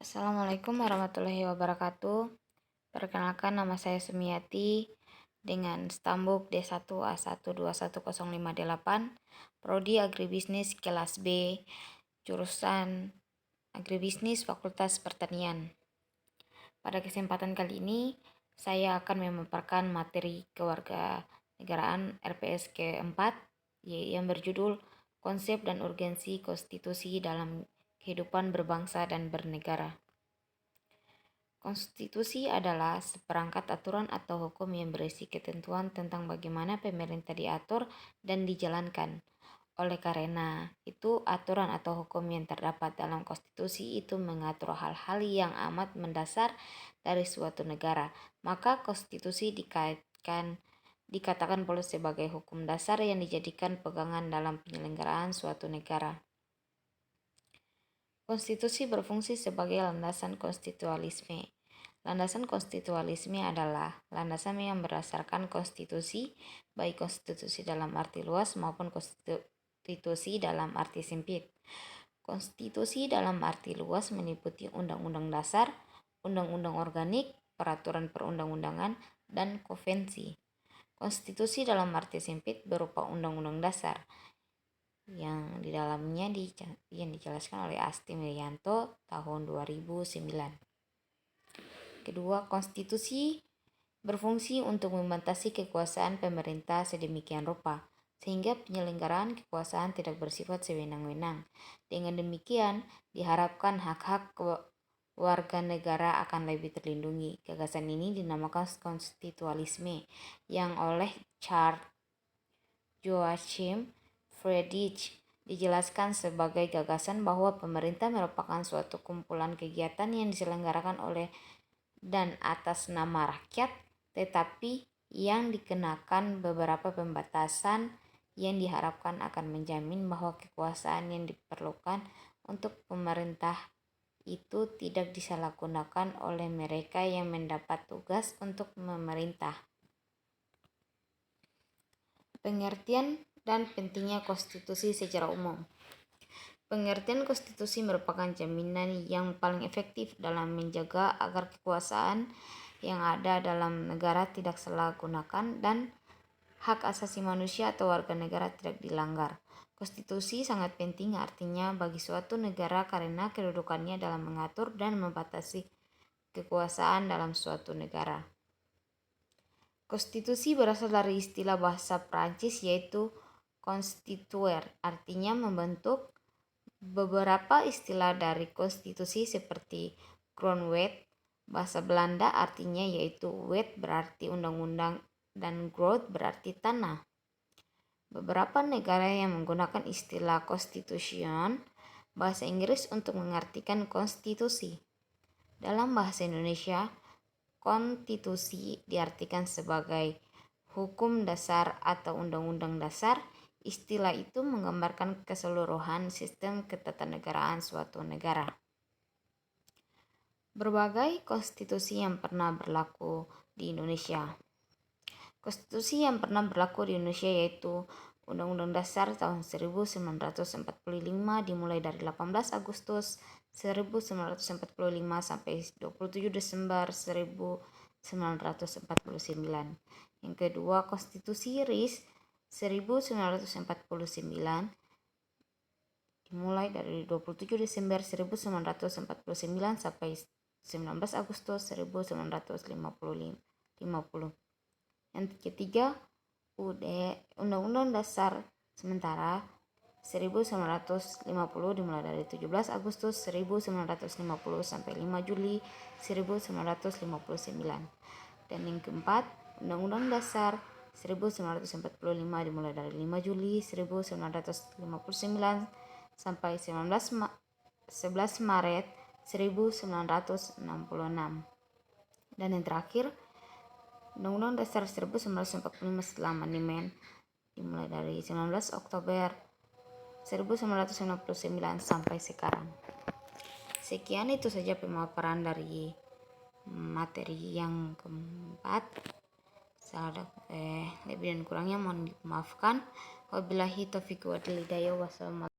Assalamualaikum warahmatullahi wabarakatuh. Perkenalkan, nama saya Sumiati dengan stambuk D1A121058, Prodi Agribisnis kelas B, jurusan Agribisnis Fakultas Pertanian. Pada kesempatan kali ini, saya akan memaparkan materi kewarganegaraan RPS keempat yang berjudul Konsep dan Urgensi Konstitusi dalam Kehidupan Berbangsa dan Bernegara. Konstitusi adalah seperangkat aturan atau hukum yang berisi ketentuan tentang bagaimana pemerintah diatur dan dijalankan. Oleh karena itu, aturan atau hukum yang terdapat dalam konstitusi itu mengatur hal-hal yang amat mendasar dari suatu negara. Maka konstitusi dikatakan pula sebagai hukum dasar yang dijadikan pegangan dalam penyelenggaraan suatu negara. Konstitusi berfungsi sebagai landasan konstitualisme. Landasan konstitualisme adalah landasan yang berdasarkan konstitusi, baik konstitusi dalam arti luas maupun konstitusi dalam arti sempit. Konstitusi dalam arti luas meliputi undang-undang dasar, undang-undang organik, peraturan perundang-undangan, dan konvensi. Konstitusi dalam arti sempit berupa undang-undang dasar yang di dalamnya yang dijelaskan oleh Asti Milyanto tahun 2009. Kedua, konstitusi berfungsi untuk membatasi kekuasaan pemerintah sedemikian rupa sehingga penyelenggaraan kekuasaan tidak bersifat sewenang-wenang. Dengan demikian, diharapkan hak-hak warga negara akan lebih terlindungi. Gagasan ini dinamakan konstitualisme yang oleh Charles Joachim Friedrich dijelaskan sebagai gagasan bahwa pemerintah merupakan suatu kumpulan kegiatan yang diselenggarakan oleh dan atas nama rakyat, tetapi yang dikenakan beberapa pembatasan yang diharapkan akan menjamin bahwa kekuasaan yang diperlukan untuk pemerintah itu tidak disalahgunakan oleh mereka yang mendapat tugas untuk memerintah. Pengertian dan pentingnya konstitusi secara umum. Pengertian konstitusi merupakan jaminan yang paling efektif dalam menjaga agar kekuasaan yang ada dalam negara tidak salah gunakan dan hak asasi manusia atau warga negara tidak dilanggar. Konstitusi sangat penting artinya bagi suatu negara karena kedudukannya dalam mengatur dan membatasi kekuasaan dalam suatu negara. Konstitusi berasal dari istilah bahasa Prancis yaitu constituer, artinya membentuk. Beberapa istilah dari konstitusi seperti grondwet, bahasa Belanda artinya yaitu wet berarti undang-undang dan grond berarti tanah. Beberapa negara yang menggunakan istilah constitution, bahasa Inggris untuk mengartikan konstitusi. Dalam bahasa Indonesia, konstitusi diartikan sebagai hukum dasar atau undang-undang dasar. Istilah itu menggambarkan keseluruhan sistem ketatanegaraan suatu negara. Berbagai konstitusi yang pernah berlaku di Indonesia. Konstitusi yang pernah berlaku di Indonesia yaitu Undang-Undang Dasar tahun 1945 dimulai dari 18 Agustus 1945 sampai 27 Desember 1949. Yang kedua, Konstitusi RIS 1949 dimulai dari 27 Desember 1949 sampai 19 Agustus 1950. Yang ketiga, Undang-Undang Dasar Sementara 1950 dimulai dari 17 Agustus 1950 sampai 5 Juli 1959. Dan yang keempat, Undang-Undang Dasar 1945 dimulai dari 5 Juli 1959 sampai 11 Maret 1966. Dan yang terakhir, Undang-Undang Dasar 1945 setelah amandemen dimulai dari 19 Oktober 1999 sampai sekarang. Sekian itu saja pemaparan dari materi yang keempat. Lebih dan kurangnya mohon dimaafkan. Wabillahi taufiq wal hidayah. Wassalamualaikum.